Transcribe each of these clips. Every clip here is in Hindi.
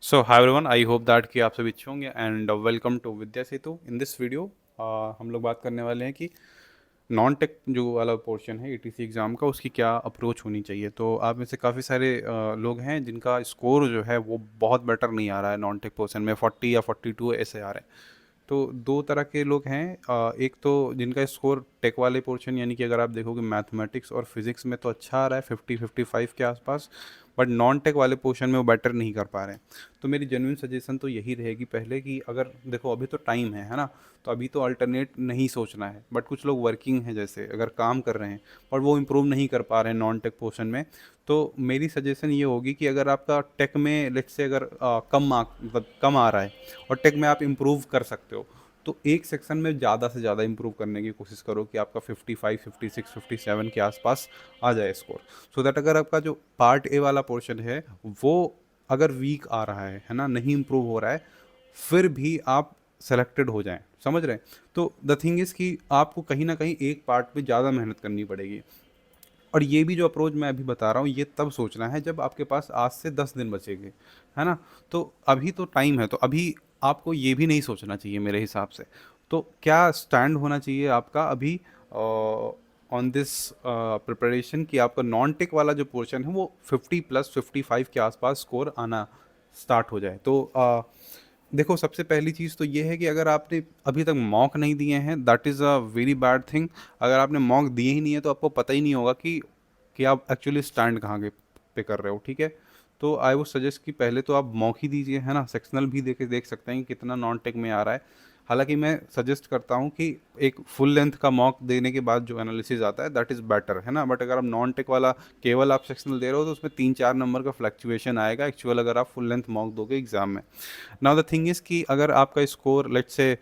So hi everyone, I hope that कि आप सभी अच्छे होंगे and welcome to Vidya Setu. In this video हम लोग बात करने वाले हैं कि नॉन टेक जो वाला पोर्शन है ईटीसी एग्ज़ाम का, उसकी क्या अप्रोच होनी चाहिए। तो आप में से काफ़ी सारे लोग हैं जिनका स्कोर जो है वो बहुत बेटर नहीं आ रहा है। नॉन टेक पोर्शन में 40 या 42 ऐसे आ रहे हैं। तो दो तरह के लोग हैं। एक तो जिनका स्कोर टेक वाले पोर्शन यानी कि अगर आप देखोगे मैथमेटिक्स और फिजिक्स में तो अच्छा आ रहा है 50-55 के आसपास, बट नॉन टेक वाले पोर्शन में वो बेटर नहीं कर पा रहे हैं। तो मेरी जेन्युइन सजेशन तो यही रहेगी पहले कि अगर देखो अभी तो टाइम है ना, तो अभी तो अल्टरनेट नहीं सोचना है। बट कुछ लोग वर्किंग हैं, जैसे अगर काम कर रहे हैं पर वो इम्प्रूव नहीं कर पा रहे हैं नॉन टेक पोर्शन में, तो मेरी सजेशन ये होगी कि अगर आपका टेक में लेट्स से अगर कम मार्क मतलब कम आ रहा है और टेक में आप इम्प्रूव कर सकते हो, तो एक सेक्शन में ज़्यादा से ज़्यादा इम्प्रूव करने की कोशिश करो कि आपका 55, 56, 57 के आसपास आ जाए स्कोर। सो दैट अगर आपका जो पार्ट ए वाला पोर्शन है वो अगर वीक आ रहा है ना, नहीं इम्प्रूव हो रहा है, फिर भी आप सेलेक्टेड हो जाएं। समझ रहे हैं? तो द थिंग इज़ कि आपको कहीं ना कहीं एक पार्ट पे ज़्यादा मेहनत करनी पड़ेगी। और ये भी जो अप्रोच मैं अभी बता रहा हूँ ये तब सोचना है जब आपके पास आज से 10 दिन बचेंगे, है ना। तो अभी तो टाइम है, तो अभी आपको ये भी नहीं सोचना चाहिए मेरे हिसाब से। तो क्या स्टैंड होना चाहिए आपका अभी ऑन दिस प्रिपरेशन कि आपका नॉन टेक वाला जो पोर्शन है वो 50+55 के आसपास स्कोर आना स्टार्ट हो जाए। तो देखो सबसे पहली चीज़ तो ये है कि अगर आपने अभी तक मॉक नहीं दिए हैं, that is a very bad thing. अगर आपने मॉक दिए ही नहीं है तो आपको पता ही नहीं होगा कि आप एक्चुअली स्टैंड कहाँ के पे कर रहे हो, ठीक है। तो आई वुड सजेस्ट कि पहले तो आप मॉक ही दीजिए, है ना। सेक्शनल भी देख सकते हैं कि कितना नॉन टेक में आ रहा है। हालांकि मैं सजेस्ट करता हूँ कि एक फुल लेंथ का मॉक देने के बाद जो एनालिसिस आता है दैट इज़ बेटर, है ना। बट अगर आप नॉन टेक वाला केवल आप सेक्शनल दे रहे हो तो उसमें 3-4 नंबर का फ्लक्चुएशन आएगा एक्चुअल अगर आप फुल लेंथ मॉक दोगे एग्जाम में। नाउ द थिंग इज़ कि अगर आपका स्कोर लेट से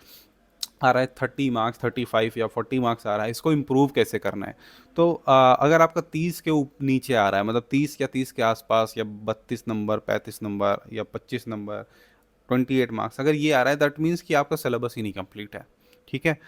आ रहा है 30 मार्क्स, 35 या 40 मार्क्स आ रहा है, इसको इम्प्रूव कैसे करना है। तो अगर आपका 30 के नीचे आ रहा है, मतलब 30 या 30 के आसपास, या 32 नंबर, 35 नंबर या 25 नंबर, 28 मार्क्स अगर ये आ रहा है, दैट मीन्स कि आपका सिलेबस ही नहीं कंप्लीट है, ठीक है।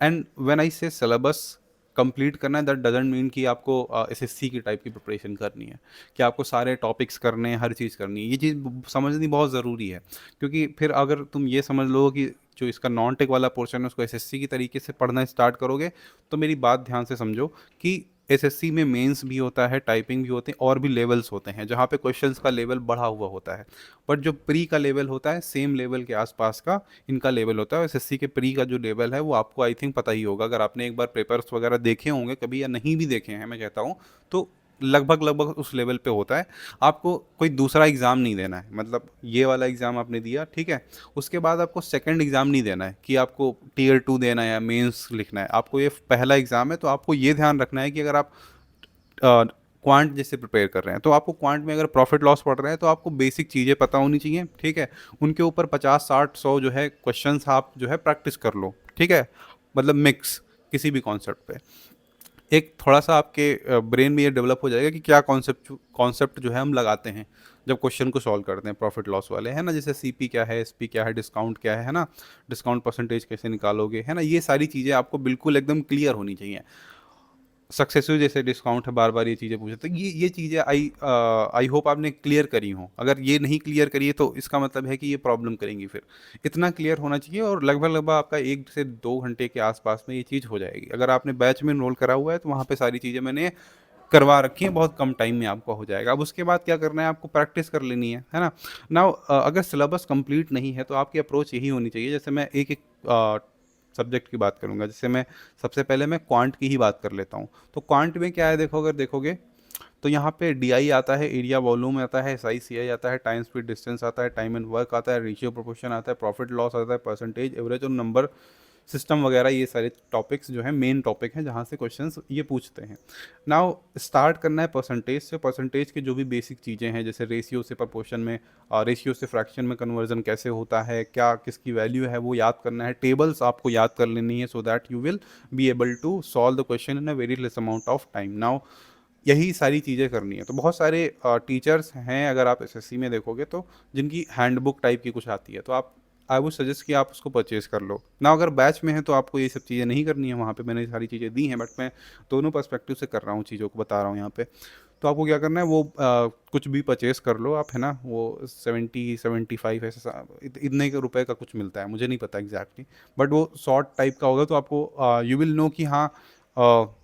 एंड व्हेन आई से सिलेबस कंप्लीट करना है, दैट डजेंट मीन कि आपको एसएससी की टाइप की प्रिपरेशन करनी है, कि आपको सारे टॉपिक्स करने हैं, हर चीज़ करनी है। ये चीज़ समझनी बहुत ज़रूरी है, क्योंकि फिर अगर तुम ये समझ लो कि जो इसका नॉन टेक वाला पोर्शन है उसको एसएससी की तरीके से पढ़ना स्टार्ट करोगे, तो मेरी बात ध्यान से समझो कि एसएससी में मेंस भी होता है, टाइपिंग भी होते हैं, और भी लेवल्स होते हैं जहाँ पे क्वेश्चंस का लेवल बढ़ा हुआ होता है। बट जो प्री का लेवल होता है सेम लेवल के आसपास का इनका लेवल होता है। एसएससी के प्री का जो लेवल है वो आपको आई थिंक पता ही होगा, अगर आपने एक बार पेपर्स वगैरह देखे होंगे कभी या नहीं भी देखे हैं मैं कहता हूँ, तो लगभग लगभग उस लेवल पे होता है। आपको कोई दूसरा एग्ज़ाम नहीं देना है, मतलब ये वाला एग्ज़ाम आपने दिया, ठीक है, उसके बाद आपको सेकंड एग्ज़ाम नहीं देना है कि आपको टीयर 2 देना है या मेंस लिखना है। आपको ये पहला एग्ज़ाम है, तो आपको ये ध्यान रखना है कि अगर आप क्वांट जैसे प्रिपेयर कर रहे हैं तो आपको क्वांट में अगर प्रॉफिट लॉस पढ़ रहे हैं तो आपको बेसिक चीज़ें पता होनी चाहिए, ठीक है। उनके ऊपर 50, 60, 100 जो है क्वेश्चंस आप जो है प्रैक्टिस कर लो, ठीक है। मतलब मिक्स किसी भी कॉन्सेप्ट पे एक थोड़ा सा आपके ब्रेन में ये डेवलप हो जाएगा कि क्या कॉन्सेप्ट कॉन्सेप्ट जो है हम लगाते हैं जब क्वेश्चन को सॉल्व करते हैं प्रॉफिट लॉस वाले, है ना। जैसे सीपी क्या है, एसपी क्या है, डिस्काउंट क्या है ना, डिस्काउंट परसेंटेज कैसे निकालोगे, है ना। ये सारी चीज़ें आपको बिल्कुल एकदम क्लियर होनी चाहिए। सक्सेसिव जैसे डिस्काउंट है, बार बार ये चीज़ें पूछे, तो ये चीज़ें आई होप आपने क्लियर करी हो। अगर ये नहीं क्लियर करी है तो इसका मतलब है कि ये प्रॉब्लम करेंगी। फिर इतना क्लियर होना चाहिए, और लगभग लगभग आपका 1 से 2 घंटे के आसपास में ये चीज़ हो जाएगी। अगर आपने बैच में इनरोल करा हुआ है तो वहाँ पे सारी चीज़ें मैंने करवा रखी हैं, बहुत कम टाइम में आपका हो जाएगा। अब उसके बाद क्या करना है, आपको प्रैक्टिस कर लेनी है ना। नाउ अगर सिलेबस कंप्लीट नहीं है तो आपकी अप्रोच यही होनी चाहिए। जैसे मैं एक एक सब्जेक्ट की बात करूंगा, जैसे मैं सबसे पहले मैं क्वांट की ही बात कर लेता हूँ। तो क्वांट में क्या है, देखो अगर देखोगे तो यहाँ पे डी आई आता है, एरिया वॉल्यूम आता है, एस आई सी आई आता है, टाइम स्पीड डिस्टेंस आता है, टाइम एंड वर्क आता है, रेशियो प्रोपोर्शन आता है, प्रॉफिट लॉस आता है, परसेंटेज, एवरेज और नंबर सिस्टम वगैरह। ये सारे टॉपिक्स जो है मेन टॉपिक हैं जहाँ से क्वेश्चंस ये पूछते हैं। नाउ स्टार्ट करना है परसेंटेज से। परसेंटेज के जो भी बेसिक चीज़ें हैं, जैसे रेशियो से प्रपोर्शन में, रेशियो से फ्रैक्शन में कन्वर्जन कैसे होता है, क्या किसकी वैल्यू है, वो याद करना है। टेबल्स आपको याद कर लेनी है so that you will be able to solve the question in a very less amount of time. Now यही सारी चीज़ें करनी है। तो बहुत सारे टीचर्स हैं अगर आप एसएससी में देखोगे तो, जिनकी हैंडबुक टाइप की कुछ आती है, तो आप आई वुड सजेस्ट कि आप उसको परचेज कर लो ना। अगर बैच में है तो आपको ये सब चीज़ें नहीं करनी है, वहाँ पे मैंने सारी चीज़ें दी हैं, बट मैं दोनों पर्सपेक्टिव से कर रहा हूँ, चीज़ों को बता रहा हूँ यहाँ पे। तो आपको क्या करना है, वो कुछ भी परचेस कर लो आप, है ना, वो 70-75 ऐसे इतने के रुपए का कुछ मिलता है, मुझे नहीं पता एग्जैक्टली, बट वो शॉर्ट टाइप का होगा, तो आपको यू विल नो कि हाँ अ,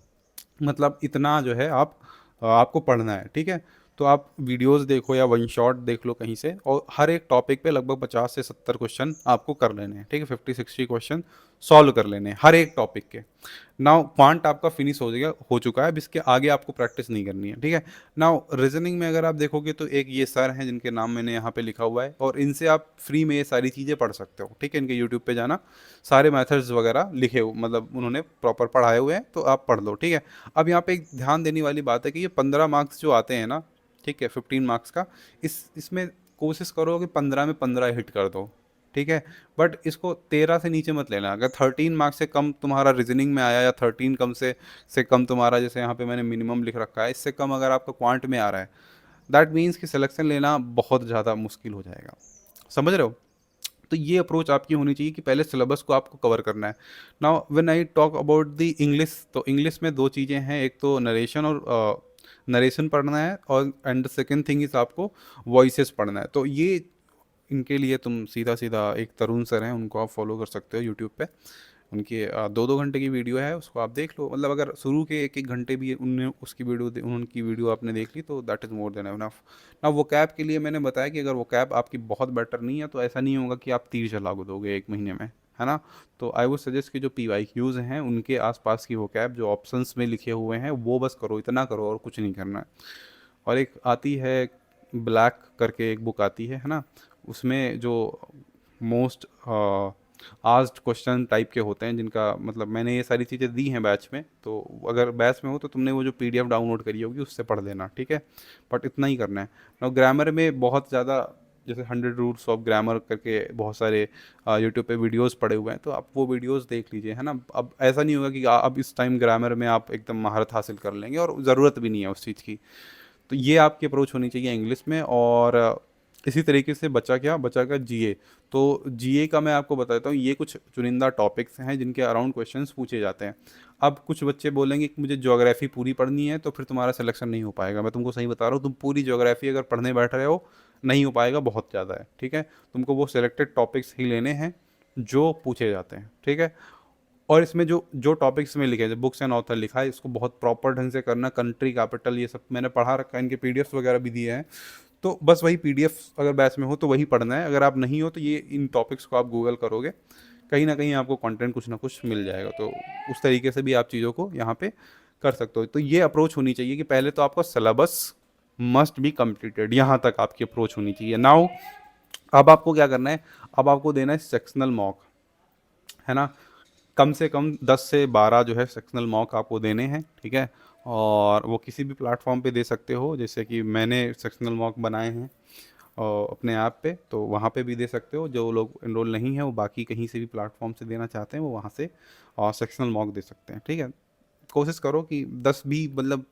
मतलब इतना जो है आपको पढ़ना है, ठीक है। तो आप वीडियोस देखो या वन शॉट देख लो कहीं से, और हर एक टॉपिक पे लगभग 50 से 70 क्वेश्चन आपको कर लेने हैं, ठीक है, 50-60 क्वेश्चन सॉल्व कर लेने हैं हर एक टॉपिक के। नाउ क्वांट आपका फिनिश हो चुका है, अब इसके आगे आपको प्रैक्टिस नहीं करनी है, ठीक है। नाउ रीजनिंग में अगर आप देखोगे तो एक ये सर हैं जिनके नाम मैंने यहाँ पे लिखा हुआ है, और इनसे आप फ्री में ये सारी चीज़ें पढ़ सकते हो, ठीक है। इनके यूट्यूब पे जाना, सारे मेथड्स वगैरह लिखे हुए, मतलब उन्होंने प्रॉपर पढ़ाए हुए हैं, तो आप पढ़ लो, ठीक है। अब यहाँ पे एक ध्यान देने वाली बात है कि ये 15 मार्क्स जो आते हैं ना, ठीक है, 15 मार्क्स का, इसमें कोशिश करो कि 15 में 15 हिट कर दो, ठीक है। बट इसको 13 से नीचे मत लेना। अगर 13 मार्क्स से कम तुम्हारा रीजनिंग में आया, या 13 कम से कम तुम्हारा, जैसे यहाँ पे मैंने मिनिमम लिख रखा है, इससे कम अगर आपका क्वांट में आ रहा है, दैट मीन्स कि सिलेक्शन लेना बहुत ज़्यादा मुश्किल हो जाएगा। समझ रहे हो? तो ये अप्रोच आपकी होनी चाहिए कि पहले सिलेबस को आपको कवर करना है। Now when I talk about the English, तो इंग्लिश में दो चीज़ें हैं, एक तो नरेशन और नरेशन पढ़ना है, और and the second thing is आपको वॉइसेस पढ़ना है। तो ये इनके लिए तुम सीधा सीधा एक तरुण सर हैं, उनको आप फॉलो कर सकते हो यूट्यूब पे। उनकी 2-2 घंटे की वीडियो है, उसको आप देख लो। मतलब अगर शुरू के 1-1 घंटे भी उनने उसकी उनकी वीडियो आपने देख ली, तो that is more than enough. ना वो कैब के लिए मैंने बताया कि अगर वो कैब आपकी बहुत बेटर नहीं है, तो ऐसा नहीं होगा कि आप तीर चला दोगे 1 महीने में, है ना। तो आई वुड सजेस्ट कि जो PYQs हैं उनके आसपास की वो कैब जो ऑप्शंस में लिखे हुए हैं, वो बस करो, इतना करो और कुछ नहीं करना है। और एक आती है ब्लैक करके, एक बुक आती है ना, उसमें जो मोस्ट आस्क्ड क्वेश्चन टाइप के होते हैं, जिनका मतलब मैंने ये सारी चीज़ें दी हैं बैच में, तो अगर बैच में हो तो तुमने वो जो PDF डाउनलोड करी होगी उससे पढ़ लेना, ठीक है। बट इतना ही करना है। और ग्रामर में बहुत ज़्यादा, जैसे 100 रूल्स ऑफ ग्रामर करके बहुत सारे यूट्यूब पे वीडियोस पड़े हुए हैं, तो आप वो वीडियोस देख लीजिए, है ना। अब ऐसा नहीं होगा कि अब इस टाइम ग्रामर में आप एकदम महारत हासिल कर लेंगे, और ज़रूरत भी नहीं है उस चीज़ की। तो ये आपकी अप्रोच होनी चाहिए इंग्लिश में। और इसी तरीके से बचा GA। तो GA का मैं आपको बताता हूँ, ये कुछ चुनिंदा टॉपिक्स हैं जिनके अराउंड क्वेश्चंस पूछे जाते हैं। अब कुछ बच्चे बोलेंगे कि मुझे ज्योग्राफी पूरी पढ़नी है, तो फिर तुम्हारा सिलेक्शन नहीं हो पाएगा। मैं तुमको सही बता रहा हूँ, तुम पूरी ज्योग्राफी अगर पढ़ने बैठ रहे हो, नहीं हो पाएगा, बहुत ज़्यादा है, ठीक है। तुमको वो सिलेक्टेड टॉपिक्स ही लेने हैं जो पूछे जाते हैं, ठीक है। और इसमें जो जो टॉपिक्स में लिखे हैं, बुक्स एंड ऑथर लिखा है, इसको बहुत प्रॉपर ढंग से करना। कंट्री कैपिटल ये सब मैंने पढ़ा रखा है, इनके PDFs वगैरह भी दिए हैं। तो बस वही PDF अगर बैच में हो तो वही पढ़ना है। अगर आप नहीं हो तो ये इन टॉपिक्स को आप गूगल करोगे, कहीं ना कहीं आपको कंटेंट कुछ ना कुछ मिल जाएगा। तो उस तरीके से भी आप चीज़ों को यहाँ पे कर सकते हो। तो ये अप्रोच होनी चाहिए कि पहले तो आपका सिलेबस मस्ट बी कम्प्लीटेड, यहाँ तक आपकी अप्रोच होनी चाहिए। नाउ अब आपको क्या करना है, अब आपको देना है सेक्शनल मॉक, है ना। कम से कम 10 से 12 जो है सेक्शनल मॉक आपको देने हैं, ठीक है। और वो किसी भी प्लेटफॉर्म पे दे सकते हो, जैसे कि मैंने सेक्शनल मॉक बनाए हैं और अपने ऐप पे, तो वहाँ पे भी दे सकते हो। जो लोग इनरोल नहीं है वो बाकी कहीं से भी प्लेटफॉर्म से देना चाहते हैं, वो वहाँ से और सेक्शनल मॉक दे सकते हैं, ठीक है। कोशिश करो कि 10 भी, मतलब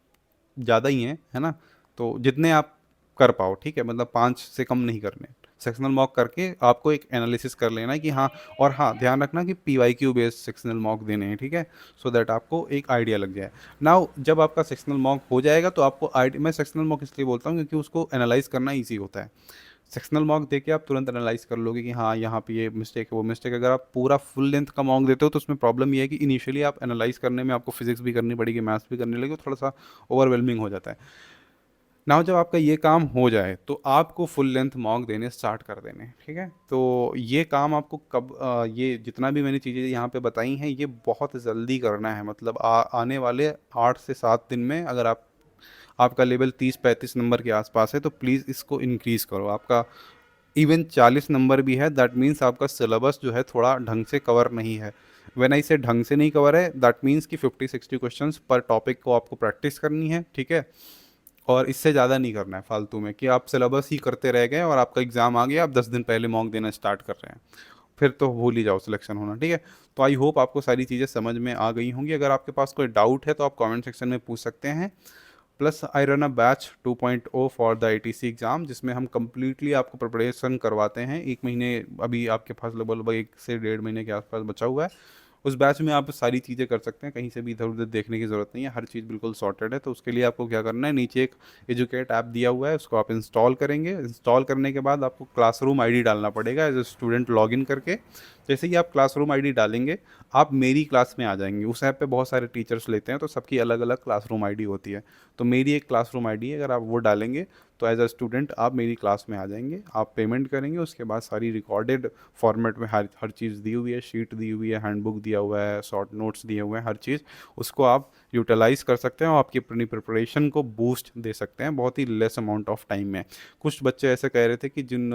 ज़्यादा ही हैं, है ना। तो जितने आप कर पाओ, ठीक है, मतलब 5 से कम नहीं करने। सेक्शनल मॉक करके आपको एक एनालिसिस कर लेना है कि हाँ, और हाँ ध्यान रखना कि PYQ बेस्ड सेक्शनल मॉक देने हैं, ठीक है, सो दैट आपको एक आइडिया लग जाए। नाउ जब आपका सेक्शनल मॉक हो जाएगा तो आपको आइडिया, मैं सेक्शनल मॉक इसलिए बोलता हूँ क्योंकि उसको एनालाइज करना ईजी होता है। सेक्शनल मॉक देके आप तुरंत एनालाइज कर लोगे कि हाँ यहाँ पे ये मिस्टेक है, वो मिस्टेक। अगर आप पूरा फुल लेंथ का मॉक देते हो तो उसमें प्रॉब्लम ये है कि इनिशियली आप एनालाइज करने में आपको फिजिक्स भी करनी पड़ेगी, मैथ्स भी करने लगे, थोड़ा सा ओवरवेलमिंग हो जाता है। नाउ जब आपका ये काम हो जाए तो आपको फुल लेंथ मॉक देने स्टार्ट कर देने, ठीक है। तो ये काम आपको कब ये जितना भी मैंने चीज़ें यहाँ पे बताई हैं, ये बहुत जल्दी करना है। मतलब आने वाले 8 से 7 दिन में अगर आपका लेवल 30-35 नंबर के आसपास है, तो प्लीज़ इसको इंक्रीज़ करो। आपका इवन 40 नंबर भी है, दैट मीन्स आपका सिलेबस जो है थोड़ा ढंग से कवर नहीं है। व्हेन आई से ढंग से नहीं कवर है, दैट मीन्स कि 50-60 क्वेश्चंस पर टॉपिक को आपको प्रैक्टिस करनी है, ठीक है। और इससे ज़्यादा नहीं करना है फालतू में कि आप सिलेबस ही करते रह गए और आपका एग्ज़ाम आ गया, आप 10 दिन पहले मॉक देना स्टार्ट कर रहे हैं, फिर तो भूल ही जाओ सिलेक्शन होना, ठीक है। तो आई होप आपको सारी चीज़ें समझ में आ गई होंगी। अगर आपके पास कोई डाउट है तो आप कमेंट सेक्शन में पूछ सकते हैं। Plus I run a batch 2.0 for the ATC exam, जिसमें हम कम्प्लीटली आपको प्रिपरेशन करवाते हैं 1 महीने। अभी आपके पास लगभग 1 से 1.5 महीने के आसपास बचा हुआ है, उस बैच में आप सारी चीज़ें कर सकते हैं, कहीं से भी इधर उधर देखने की ज़रूरत नहीं है, हर चीज़ बिल्कुल सॉर्टेड है। तो उसके लिए आपको क्या करना है, नीचे एक एजुकेट ऐप दिया हुआ है, उसको आप इंस्टॉल करेंगे। इंस्टॉल करने के बाद आपको क्लासरूम आईडी डालना पड़ेगा एज ए स्टूडेंट, लॉगिन करके। जैसे ही आप क्लासरूम आईडी डालेंगे, आप मेरी क्लास में आ जाएंगे। उस ऐप पे बहुत सारे टीचर्स लेते हैं, तो सबकी अलग अलग क्लासरूम आईडी होती है। तो मेरी एक क्लासरूम आईडी है, अगर आप वो डालेंगे तो एज अ स्टूडेंट आप मेरी क्लास में आ जाएंगे। आप पेमेंट करेंगे, उसके बाद सारी रिकॉर्डेड फॉर्मेट में हर हर चीज़ दी हुई है, शीट दी हुई है, हैंडबुक दिया हुआ है, शॉर्ट नोट्स दिए हुए हैं, हर चीज़ उसको आप यूटिलाइज़ कर सकते हैं और आपकी अपनी प्रिपरेशन को बूस्ट दे सकते हैं बहुत ही लेस अमाउंट ऑफ टाइम में। कुछ बच्चे ऐसे कह रहे थे कि जिन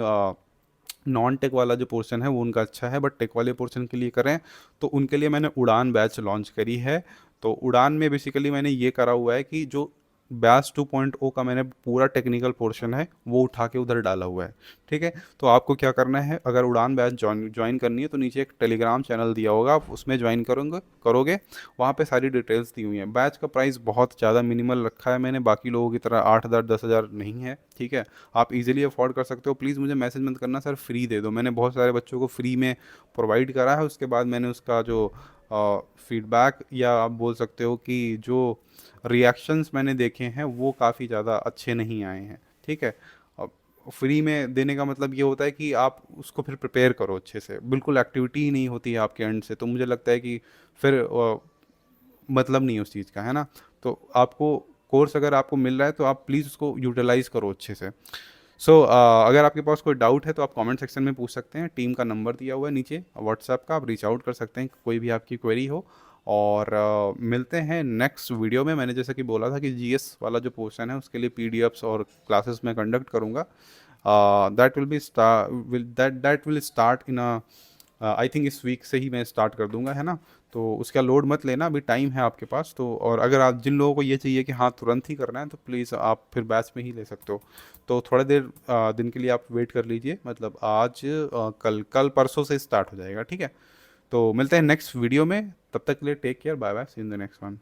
नॉन टेक वाला जो पोर्शन है वो उनका अच्छा है, बट टेक वाले पोर्शन के लिए करें तो उनके लिए मैंने उड़ान बैच लॉन्च करी है। तो उड़ान में बेसिकली मैंने ये करा हुआ है कि जो बैच 2.0 का मैंने पूरा टेक्निकल पोर्शन है वो उठा के उधर डाला हुआ है। ठीक है, तो आपको क्या करना है, अगर उड़ान बैच ज्वाइन करनी है तो नीचे एक टेलीग्राम चैनल दिया होगा, आप उसमें ज्वाइन करोगे। वहाँ पे सारी डिटेल्स दी हुई हैं। बैच का प्राइस बहुत ज़्यादा मिनिमल रखा है मैंने, बाकी लोगों की तरह 8,000 10,000 नहीं है। ठीक है, आप इजीली अफोर्ड कर सकते हो। प्लीज़ मुझे मैसेज मत करना सर फ्री दे दो, मैंने बहुत सारे बच्चों को फ्री में प्रोवाइड करा है। उसके बाद मैंने उसका जो फीडबैक, या आप बोल सकते हो कि जो रिएक्शंस मैंने देखे हैं वो काफ़ी ज़्यादा अच्छे नहीं आए हैं। ठीक है, अब फ्री में देने का मतलब ये होता है कि आप उसको फिर प्रिपेयर करो अच्छे से, बिल्कुल एक्टिविटी ही नहीं होती है आपके एंड से, तो मुझे लगता है कि फिर मतलब नहीं है उस चीज़ का, है ना। तो आपको कोर्स अगर आपको मिल रहा है तो आप प्लीज़ उसको यूटिलाइज़ करो अच्छे से। सो अगर आपके पास कोई डाउट है तो आप कमेंट सेक्शन में पूछ सकते हैं। टीम का नंबर दिया हुआ है नीचे व्हाट्सएप का, आप रीच आउट कर सकते हैं कोई भी आपकी क्वेरी हो। और मिलते हैं नेक्स्ट वीडियो में। मैंने जैसे कि बोला था कि जीएस वाला जो पोर्शन है उसके लिए पीडीएफ्स और क्लासेस मैं कंडक्ट करूँगा। That will start in I think इस वीक से ही मैं स्टार्ट कर दूंगा, है ना। तो उसका लोड मत लेना, अभी टाइम है आपके पास। तो और अगर आप जिन लोगों को ये चाहिए कि हाँ तुरंत ही करना है तो प्लीज़ आप फिर बैच में ही ले सकते हो। तो थोड़ा देर दिन के लिए आप वेट कर लीजिए, मतलब आज कल कल परसों से स्टार्ट हो जाएगा। ठीक है, तो मिलते हैं नेक्स्ट वीडियो में, तब तक के लिए take care, bye bye, see in the next one.